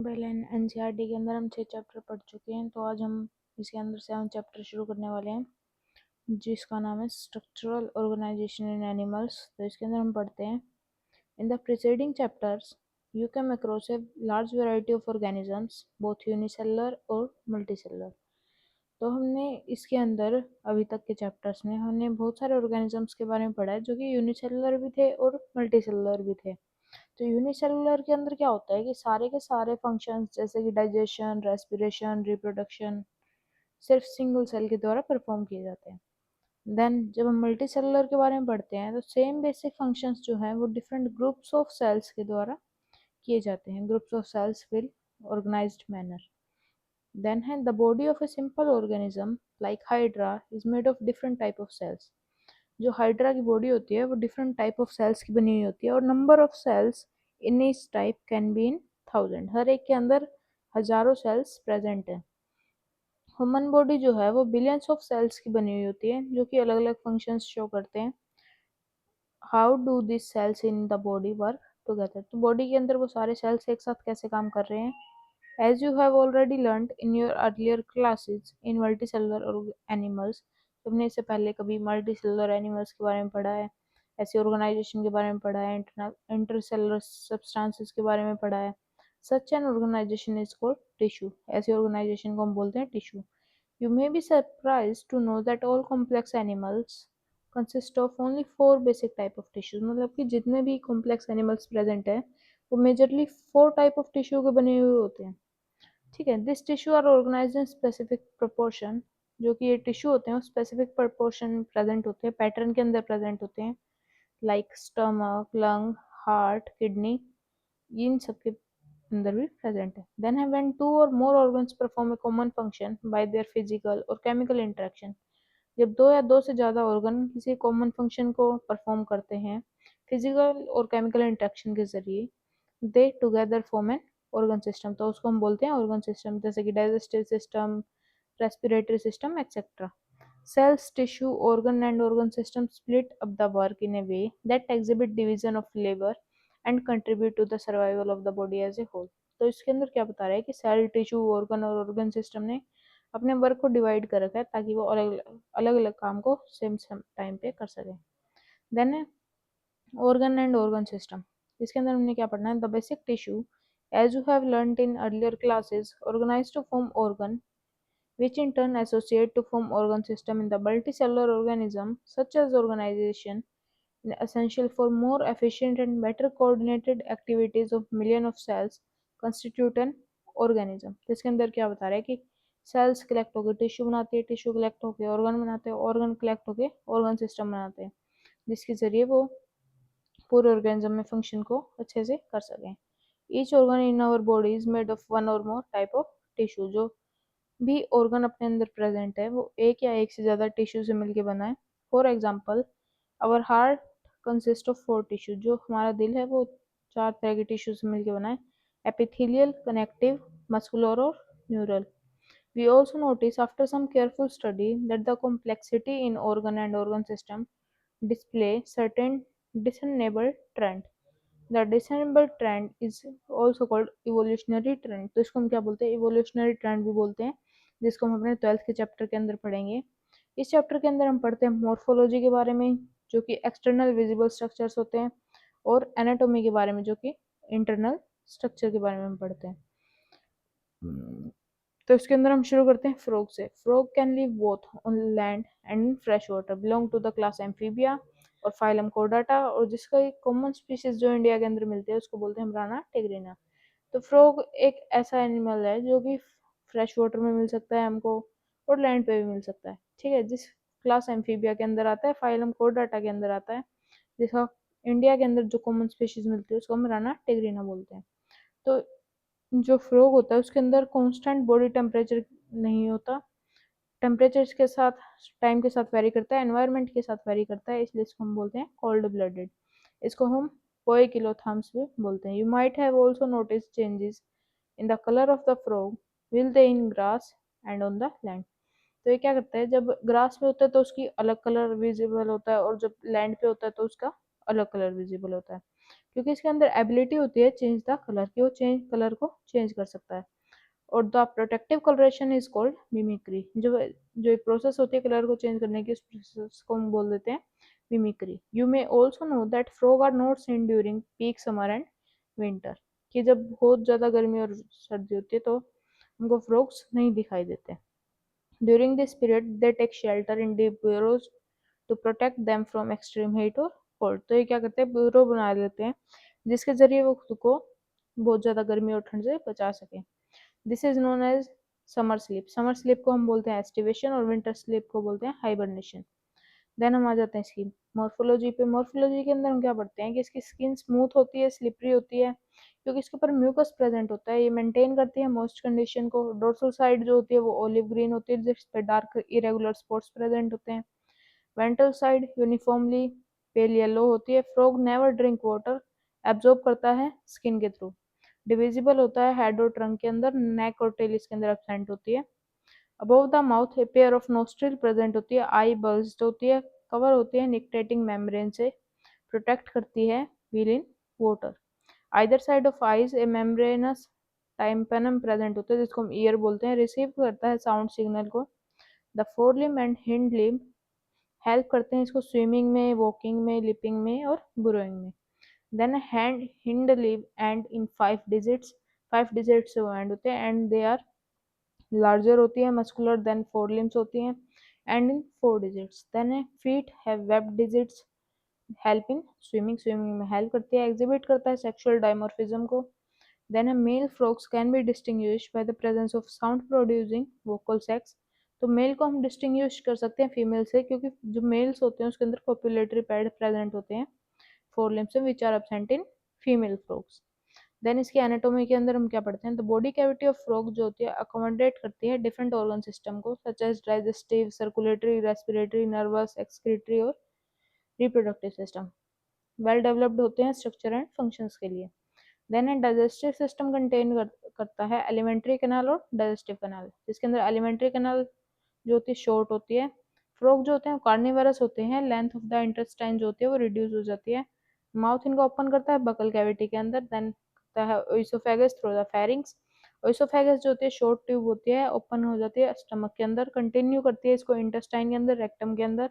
Bell and NCERT के अंदर हम 6 चैप्टर पढ़ चुके हैं। तो आज हम इसके अंदर 7 चैप्टर शुरू करने वाले हैं जिसका नाम है स्ट्रक्चरल ऑर्गेनाइजेशन इन एनिमल्स। तो इसके अंदर हम पढ़ते हैं in the preceding chapters you came across a large variety of organisms both unicellular और मल्टीसेलुलर। तो हमने इसके अंदर अभी तक के चैप्टर्स में हमने बहुत सारे ऑर्गेनिजम्स के बारे में पढ़ा है जो कि यूनिसेलुलर भी थे और मल्टीसेलुलर भी थे। तो यूनिसेलुलर के अंदर क्या होता है कि सारे के सारे फंक्शंस जैसे कि डाइजेशन, रेस्पिरेशन, रिप्रोडक्शन सिर्फ सिंगल सेल के द्वारा परफॉर्म किए जाते हैं। देन जब हम मल्टी सेलुलर के बारे में पढ़ते हैं तो सेम बेसिक फंक्शंस जो हैं वो डिफरेंट ग्रुप्स ऑफ सेल्स के द्वारा किए जाते हैं। Groups of cells will organised manner. Then है the body of a simple organism like hydra is made of different type of cells. जो हाइड्रा की बॉडी होती है वो डिफरेंट टाइप ऑफ सेल्स की बनी हुई होती है और number of cells in each type can be in 1000। हर एक के अंदर हजारों सेल्स प्रेजेंट है। ह्यूमन बॉडी जो है वो बिलियंस ऑफ सेल्स की बनी हुई होती है जो कि अलग अलग फंक्शंस शो करते हैं। How do this cells in the body work together. तो बॉडी के अंदर वो सारे सेल्स एक साथ कैसे काम कर रहे हैं। As you have already learned in your earlier classes in multicellular animals, तुमने इससे पहले कभी मल्टीसेलुलर एनिमल्स के बारे में पढ़ा है, ऐसी ऑर्गेनाइजेशन के बारे में पढ़ा है, इंटरसेलुलर सब्सटेंसेस के बारे में पढ़ा है। Such an organisation is called tissue. ऐसी ऑर्गेनाइजेशन को हम बोलते हैं tissue. You may be surprise to know that all complex animals consist of only 4 basic type of tissues. मतलब कि जितने भी कॉम्प्लेक्स एनिमल्स प्रेजेंट है वो मेजरली 4 टाइप ऑफ टिश्यू के बने हुए होते हैं। ठीक है। This tissue are organised in specific proportion. जो कि ये टिश्यू होते हैं वो स्पेसिफिक प्रोपोर्शन प्रेजेंट होते हैं, पैटर्न के अंदर प्रेजेंट होते हैं। Like stomach, lung, heart, kidney, इन सब के अंदर भी प्रेजेंट है। देन है when two or more organs perform a common function by their physical or chemical interaction. जब दो या दो से ज़्यादा ऑर्गन किसी कॉमन फंक्शन को परफॉर्म करते हैं फिजिकल और केमिकल इंटरेक्शन के जरिए, दे together form an organ system. तो उसको हम बोलते हैं ऑर्गन सिस्टम, जैसे कि digestive system, respiratory system etcetera. Cells, tissue, organ and organ system split up the work in a way that exhibit division of labor and contribute to the survival of the body as a whole। तो इसके अंदर क्या बता रहा है कि cell, tissue, organ और organ system ने अपने वर्क को डिवाइड कर रखा है ताकि वो अलग अलग काम को सेम टाइम पे कर सके। Then organ and organ system। इसके अंदर हमने क्या पढ़ना है। The basic tissue as you have learned in earlier classes organised to form organ which in turn associate to form organ system in the multicellular organism. Such as organization essential for more efficient and better coordinated activities of million of cells constitute an organism। तो इसके अंदर क्या बता रहा है कि sales collect होकर tissue बनाती है, टिश्यू कलेक्ट होकर ऑर्गन बनाते हैं, ऑर्गन कलेक्ट होकर ऑर्गन सिस्टम बनाते हैं जिसके जरिए वो पूरे ऑर्गेनिज्म में फंक्शन को अच्छे से कर सकें। Each organ in our body is made of one और मोर टाइप ऑफ टिश्यू। जो भी ऑर्गन अपने अंदर प्रेजेंट है वो एक या एक से ज़्यादा टिश्यू से मिलकर बना है। For example our heart consist of 4 tissue. जो हमारा दिल है वो 4 तरह के टिश्यू से मिलकर बना है। एपिथेलियल, कनेक्टिव, मस्कुलर और neural. We also notice after some careful study that the complexity in organ and organ system display certain discernible trend। The disassemble trend is also called evolutionary trend. तो इसको हम क्या बोलते हैं, evolutionary trend भी बोलते हैं, जिसको हम अपने 12th के चैप्टर के अंदर पढ़ेंगे। इस चैप्टर के अंदर हम पढ़ते हैं मॉर्फोलॉजी के बारे में जो कि एक्सटर्नल विजिबल स्ट्रक्चर्स होते हैं, और एनाटोमी के बारे में जो कि इंटरनल स्ट्रक्चर के बारे में हम पढ़ते हैं। तो इसके अंदर हम शुरू करते हैं फ्रॉग से। Frog can live both on land and in fresh water, belong to the class amphibia और फाइलम कोर्डाटा, और जिसका एक कॉमन स्पीशीज जो इंडिया के अंदर मिलते हैं उसको बोलते हैं हमराना टिग्रिना। तो फ्रॉग एक ऐसा एनिमल है जो कि फ्रेश वाटर में मिल सकता है हमको और लैंड पे भी मिल सकता है। ठीक है। जिस क्लास एम्फीबिया के अंदर आता है, फाइलम कोर्डाटा के अंदर आता है, जिसका इंडिया के अंदर जो कॉमन स्पीशीज मिलती है उसको हम राना टिग्रिना बोलते हैं। तो जो फ्रॉग होता है उसके अंदर कांस्टेंट बॉडी टेम्परेचर नहीं होता, टेम्परेचर के साथ टाइम के साथ वेरी करता है, एनवायरनमेंट के साथ वेरी करता है, इसलिए इसको हम बोलते हैं कोल्ड ब्लडेड। इसको हम पोइकिलोथर्म्स भी बोलते हैं। You might have also notice changes in the colour of the frog will they in grass and on the land. तो ये क्या करता है, जब ग्रास में होता है तो उसकी अलग कलर विजिबल होता है और जब लैंड पे होता है तो उसका अलग कलर विजिबल होता है। क्योंकि इसके अंदर एबिलिटी होती है चेंज द कलर की, वो चेंज कलर को चेंज कर सकता है। और the protective colouration is called mimicry. जो एक प्रोसेस होती है कलर को चेंज करने की, उस प्रोसेस को हम बोल देते हैं mimicry. You may also know that frog are not seen during peak summer and winter, कि जब बहुत ज़्यादा गर्मी और सर्दी होती है तो उनको फ्रॉग्स नहीं दिखाई देते। During this period they take shelter in deep burrows to protect them from extreme heat और कोल्ड। तो ये क्या करते हैं, ब्यूरो बना लेते हैं जिसके जरिए वो खुद को बहुत ज़्यादा गर्मी और ठंड से बचा सके। This is known as summer sleep. Summer sleep को हम बोलते हैं एस्टिवेशन और विंटर स्लीप को बोलते हैं हाइबरनेशन। देन हम आ जाते हैं इसकी मॉर्फोलॉजी पे। मॉर्फोलॉजी के अंदर हम क्या पढ़ते हैं कि इसकी स्किन स्मूथ होती है, स्लिपरी होती है, क्योंकि इसके ऊपर म्यूकस प्रेजेंट होता है। ये मेंटेन करती है मॉइस्ट कंडीशन को। डोर्सल साइड जो होती है वो ऑलिव ग्रीन होती है, जिस पे डार्क इरेगुलर स्पॉट्स प्रेजेंट होते हैं। Ventral side uniformly pale yellow होती है। Frog never drink water, absorb करता है स्किन के थ्रू। डिविजिबल होता है हेड और ट्रंक के अंदर। नेक और टेल इसके अंदर एब्सेंट होती है। Above the mouth A pair of nostril present होती है। आई बल्ज्ड होती है। कवर होती है निकटेटिंग मेम्ब्रेन से। प्रोटेक्ट करती है wheel in water. Either side of eyes a membranes tympanum present होता है, जिसको हम ईयर बोलते हैं। रिसीव करता है साउंड सिग्नल को। The four limb and hind limb help करते हैं इसको स्विमिंग में, वॉकिंग में, लिपिंग में और बुरोइंग में। Then hand hind live end in 5 digits. 5 digits से वो एंड होते हैं एंड दे आर लार्जर होती है, मस्कुलर देन फोर लिम्स होती हैं end in 4 digits. Then feet have web digits, help in swimming, swimming में हेल्प करती है। एग्जिबिट करता है सेक्सुअल डायमॉर्फिज्म को। Then male frogs can be distinguished by the presence of sound producing vocal sacs. तो male को हम distinguish कर सकते हैं फीमेल से, क्योंकि जो मेल्स होते हैं उसके अंदर कॉपुलेटरी पैड प्रेजेंट होते हैं 4 लिम्स में, which are absent in female frogs. Then इसकी एनाटोमी के अंदर हम क्या पढ़ते हैं, तो बॉडी कैविटी ऑफ फ्रॉग जो होती है अकोमोडेट करती है डिफरेंट ऑर्गन सिस्टम को, such as digestive, circulatory, respiratory, nervous, excretory और रिप्रोडक्टिव सिस्टम। वेल डेवलप्ड होते हैं स्ट्रक्चर एंड फंक्शंस के लिए। देन डाइजेस्टिव सिस्टम कंटेन करता है एलिमेंट्री कैनाल और डाइजेस्टिव कैनाल, जिसके अंदर एलिमेंट्री कैनाल जो होती है शॉर्ट होती है। फ्रॉग जो होते हैं कार्निवरस होते हैं, लेंथ ऑफ द इंटेस्टाइन जो होती है वो रिड्यूस हो जाती है। माउथ इनको ओपन करता है बकल कैविटी के अंदर। देन करता है oesophagus through the pharynx. Oesophagus जो होती है शॉर्ट ट्यूब होती है, ओपन हो जाती है स्टमक के अंदर, कंटिन्यू करती है इसको इंटेस्टाइन के अंदर, रेक्टम के अंदर।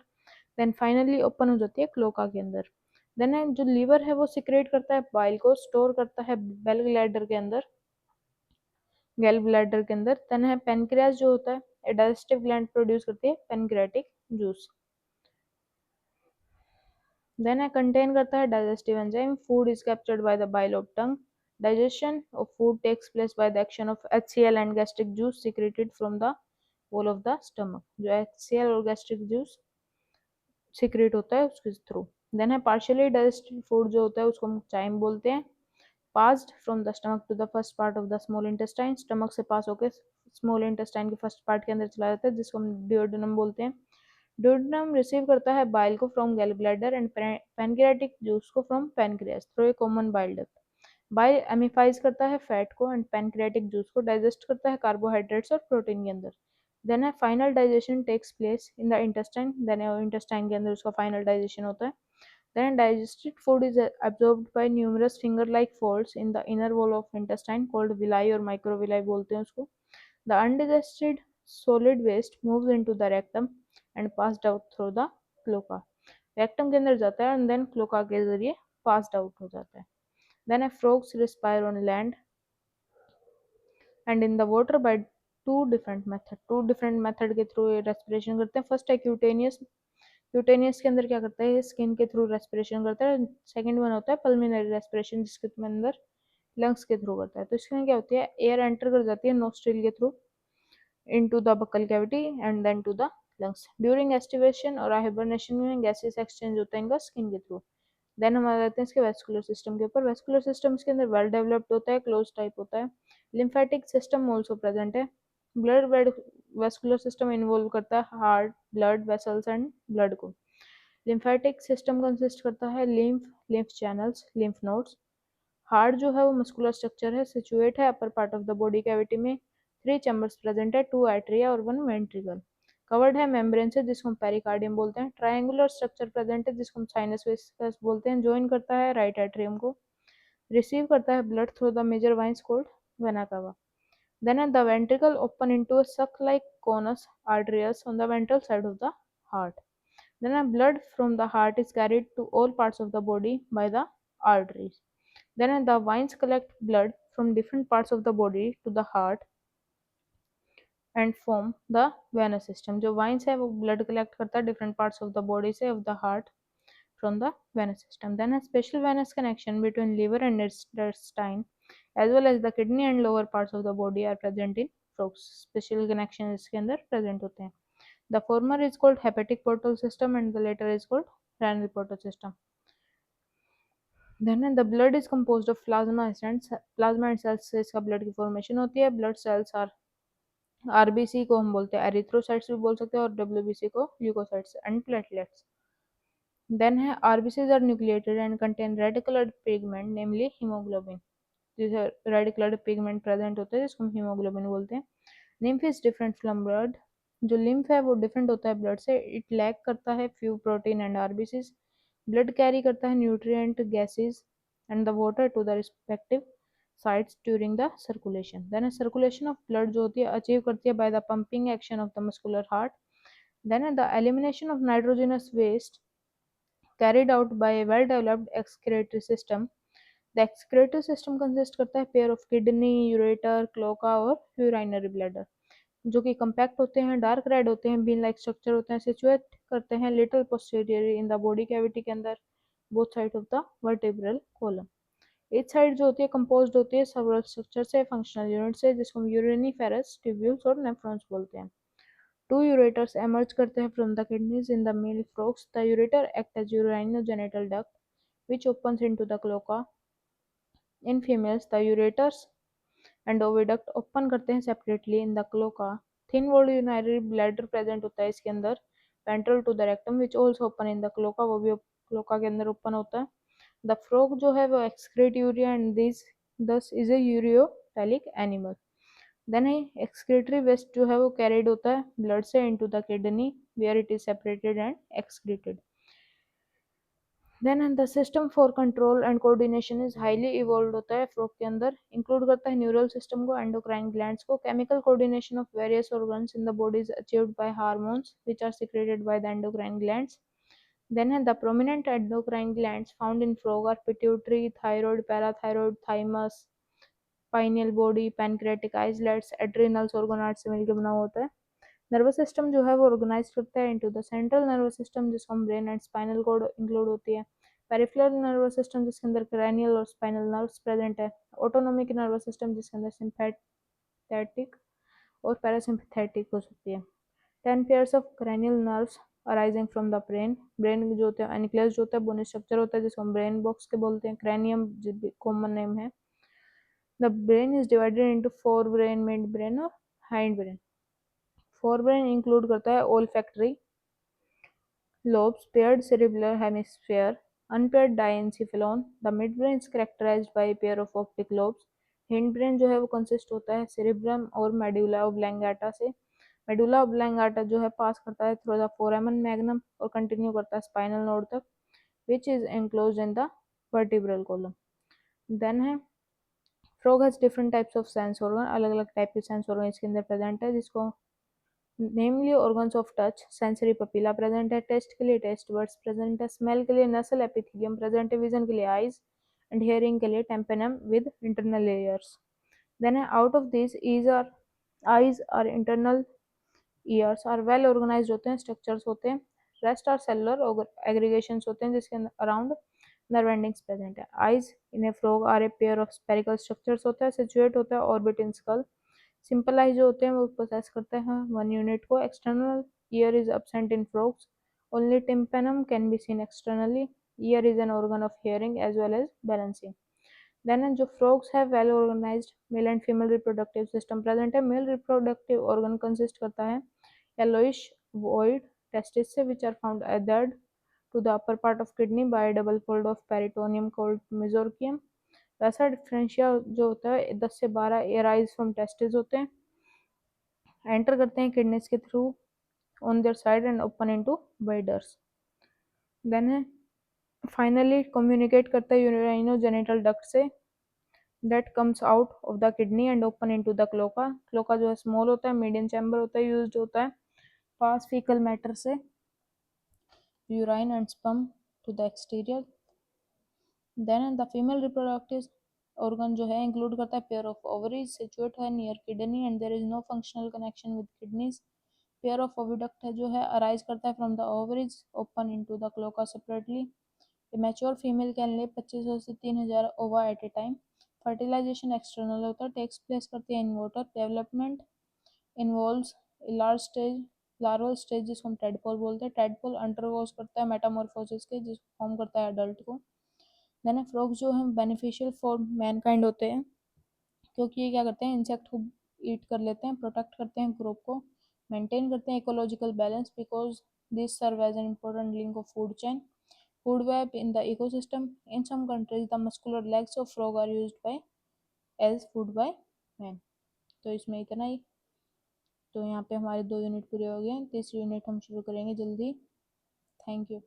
देन फाइनली ओपन हो जाती है क्लोका के अंदर। देन जो लीवर है वो सिक्रेट करता है बाइल को, स्टोर करता है बेल ग्लैडर के अंदर, गैल ब्लैडर के अंदर। देन है पेनक्रियास जो होता है डाइजेस्टिव ग्लैंड प्रोड्यूस करती है पेनक्रियाटिक जूस। देन है कंटेन करता है digestive enzyme. Food is captured by the bile of tongue. Digestion of food takes place by the action of HCl and gastric juice secreted from the wall of the stomach. जो HCl और gastric juice secrete होता है उसके through. Then है partially digested food जो होता है उसको हम चाइम बोलते हैं। Passed from the stomach to the first part of the small intestine. Stomach से पास होकर स्मॉल इंटेस्टाइन के फर्स्ट पार्ट के अंदर चला जाता है, जिसको हम डिओडेनम बोलते हैं। डिओडेनम रिसीव करता है बाइल को from gall bladder and pancreatic juice को from pancreas through a common bile duct. Bile emulsifies करता है फैट को एंड पैनक्रियाटिक जूस को डाइजेस्ट करता है कार्बोहाइड्रेट्स और प्रोटीन के अंदर। देन है final digestion takes place in the intestine. Then intestine के अंदर उसका फाइनल डाइजेशन होता है। Then digested food is absorbed by numerous finger-like folds in the inner wall of intestine called villi और microvilli बोलते हैं उसको. The undigested solid waste moves into the rectum and passed out through the cloaca. Rectum के अंदर जाता है and then cloaca के जरिए passed out हो जाता है. Then a frogs respire on land and in the water by two different method के थ्रू रेस्पिरेशन करते हैं. फर्स्ट है क्यूटेनियस. क्यूटेनियस के अंदर क्या करता है, स्किन के थ्रू रेस्पिरेशन करता है. सेकंड वन होता है पल्मिनरी रेस्पिरेशन, जिसके अंदर लंग्स के थ्रू करता है. तो इसके क्या होती है, एयर एंटर कर जाती है नोस्ट्रिल के through into the buccal cavity and then to the lungs. During aestivation और हाइबरनेशन में गैसेस एक्सचेंज होता है इनका स्किन के थ्रू. देन हम आ जाते हैं इसके वेस्कुलर सिस्टम के ऊपर. वेस्कुलर सिस्टम इसके अंदर वेल डेवलप्ड होता है, क्लोज टाइप होता है. लिम्फेटिक सिस्टम ऑल्सो प्रेजेंट है. ब्लड वेस्कुलर सिस्टम इन्वॉल्व करता है heart, blood vessels and blood को. लिम्फेटिक सिस्टम कंसिस्ट करता है lymph channels, lymph nodes. Heart जो है वो मस्कुलर स्ट्रक्चर है, सिचुएट है upper part of the body cavity में. 3 चैम्बर्स प्रेजेंट है, 2 एट्रिया और 1 वेंट्रिकल. कवर्ड है मेम्ब्रेन से जिसको हम पेरिकार्डियम बोलते हैं। ट्रायंगुलर स्ट्रक्चर प्रेजेंट है जिसको हम साइनस वेसिकस बोलते हैं। ज्वाइन करता है राइट एट्रियम को। रिसीव करता है blood through the major veins called vena cava. Then the ventricle open into a suck-like conus arterius on the ventral side of the heart. Then blood from the heart is carried to all parts of the body by the arteries. Then the veins collect blood from different parts of the body to the heart and form the venous system. जो veins है वो blood collect करता है different parts of the body से of the heart from the venous system. Then a special venous connection between liver and intestine as well as the kidney and lower parts of the body are present in frogs. Special connection इसके अंदर present होते हैं. The former is called hepatic portal system and the later is called renal portal system. Then the blood is composed of plasma and cells से इसका blood की formation होती है. Blood cells are RBC को हम बोलते हैं एरिथ्रोसाइट्स भी बोल सकते हैं और डब्ल्यूबीसी को ल्यूकोसाइट्स एंड प्लेटलेट्स. देन है RBCs are nucleated and contain red coloured pigment namely haemoglobin. जिसे रेड कलर्ड पिगमेंट प्रेजेंट होते हैं जिसको हम हीमोग्लोबिन बोलते हैं. Lymph is different from blood. जो लिम्फ है वो डिफरेंट होता है ब्लड से. इट लैक करता है few protein and RBCs. Blood carry करता है nutrient gases and the water to the respective sites during the circulation. Then a circulation of blood जो होती है अचीव करती है by the pumping action of the muscular heart. Then the elimination of nitrogenous waste carried out by a well developed excretory system. The excretory system consists करता है pair of kidney, ureter, cloaca और urinary bladder जो कि compact होते हैं, dark red होते हैं, bean like structure होते हैं, situate करते हैं little posteriorly in the body cavity के अंदर both sides of the vertebral column. एक साइड जो होती है कंपोज्ड होती है सेवरल स्ट्रक्चर से, फंक्शनल यूनिट से जिसको हम यूरिनिफेरस ट्यूब्यूल्स और नेफ्रॉन्स बोलते हैं. टू यूरेटर्स एमर्ज करते हैं from the kidneys in the male frogs. The ureter act as urinogenital duct which opens into the cloaca. In females the ureters and oviduct open करते हैं separately in the cloaca. Thin walled urinary bladder present होता है इसके अंदर ventral to the rectum which also open in the cloaca. वो भी cloaca के अंदर ओपन होता है. द फ्रॉग जो है वो एक्सक्रीट यूरिया एंड दिस दस is a ureotelic animal. Then excretory waste जो है वो कैरिड होता है ब्लड से into the kidney where it is separated and excreted. Then the system for control and coordination is highly evolve होता है frog के अंदर. इंक्लूड करता है न्यूरल सिस्टम को, एंडोक्राइन ग्लैंड्स को. Chemical coordination of various organs in the body is achieved by hormones which are secreted by the endocrine glands. Then the prominent endocrine glands found in frog are pituitary, thyroid, parathyroid, thymus, pineal body, pancreatic islets, adrenals और gonads से मिलकर बना होता है. Nervous system जो है वो organise करता है into the central nervous system जिसको हम brain and spinal cord include होती है. पेरिफेरल नर्वस सिस्टम जिसके अंदर क्रैनियल और स्पाइनल नर्व्स प्रेजेंट है. ऑटोनोमिक नर्वस सिस्टम जिसके अंदर सिंपैथेटिक और पैरासिम्पैथेटिक हो सकती है. 10 pairs of cranial nerves arising from the brain. Brain जो होता है न्यूक्लियस जो होता है बोनी स्ट्रक्चर होता है जिसको हम ब्रेन बॉक्स के बोलते हैं. क्रैनियम कॉमन नेम है. The brain is divided into fore brain, mid brain और hind brain. Fore brain include करता है olfactory lobes, paired cerebellar hemisphere, unpaired diencephalon. The midbrain is characterized by a pair of optic lobes. hindbrain जो है वो consist होता है cerebrum और medulla oblongata से. मेडुला ऑब्लांगाटा जो है पास करता है थ्रू द फोरामन मैग्नम और कंटिन्यू करता है स्पाइनल नोड तक which is enclosed in the vertebral column. Then है frog has different types of sense organ. अलग अलग टाइप के सेंस ऑर्गन इसके अंदर प्रेजेंट है जिसको namely organs of touch, sensory papilla present है. टेस्ट के लिए टेस्ट बर्ड्स प्रेजेंट है. स्मेल के लिए नसल एपिथेलियम प्रेजेंट है. विजन के लिए आईज एंड हियरिंग के लिए tympanum with internal layers. Then है out of this eyes are internal, ears are well organised होते हैं, स्ट्रक्चर्स होते हैं. रेस्ट आर सेलुलर एग्रीगेशंस होते हैं जिसके अराउंड नर्व एंडिंग्स प्रेजेंट है. Eyes in a frog are a pair of spherical structures होता है, सिचुएट होता है orbit in skull. Simple eye जो होते हैं वो पोसेस करते हैं वन यूनिट को. External ear is absent in frogs. Only tympanum can be seen externally. Ear is an organ of hearing as well as balancing. Then जो frogs है well organised male and female reproductive system present है. Male reproductive organ consist करता है yellowish void testes which are found adhered to the upper part of kidney by a double fold of peritoneum called mesorchium. वैसा differentia जो होता है 10 से 12 arise from testis होते हैं, एंटर करते हैं किडनीज के through on their side and open into bladers. Then है finally communicate करता है urinogenital duct से, that comes out of the kidney and open into the cloaca. cloaca जो है small होता है, medium chamber होता है, used होता है pass fecal matter से urine and sperm to the exterior. Then the female reproductive organ जो है include करता है pair of ovaries situate है near kidney and there is no functional connection with kidneys. pair of oviduct है जो है arise करता है from the ovaries open into the cloaca separately. A mature female can lay 2500 से 3000 ova at a time. fertilization external होता है, takes place करती है in water. development involves a larval stage जिसको हम tadpole बोलते हैं. tadpole undergoes करता है metamorphosis के, जिसको फॉर्म करता है adult को. देन फ्रॉग जो है बेनिफिशियल फॉर मैनकाइंड होते हैं, क्योंकि ये क्या करते हैं, इंसेक्ट को ईट कर लेते हैं, प्रोटेक्ट करते हैं ग्रुप को, मेंटेन करते हैं ecological balance because this serve as an important link of food chain, food web in the ecosystem. In some countries the muscular legs of frog are used by as food by man. तो इसमें इतना ही. तो यहाँ पे हमारे 2 unit पूरे हो गए हैं, तीसरी यूनिट हम शुरू करेंगे जल्दी. Thank you.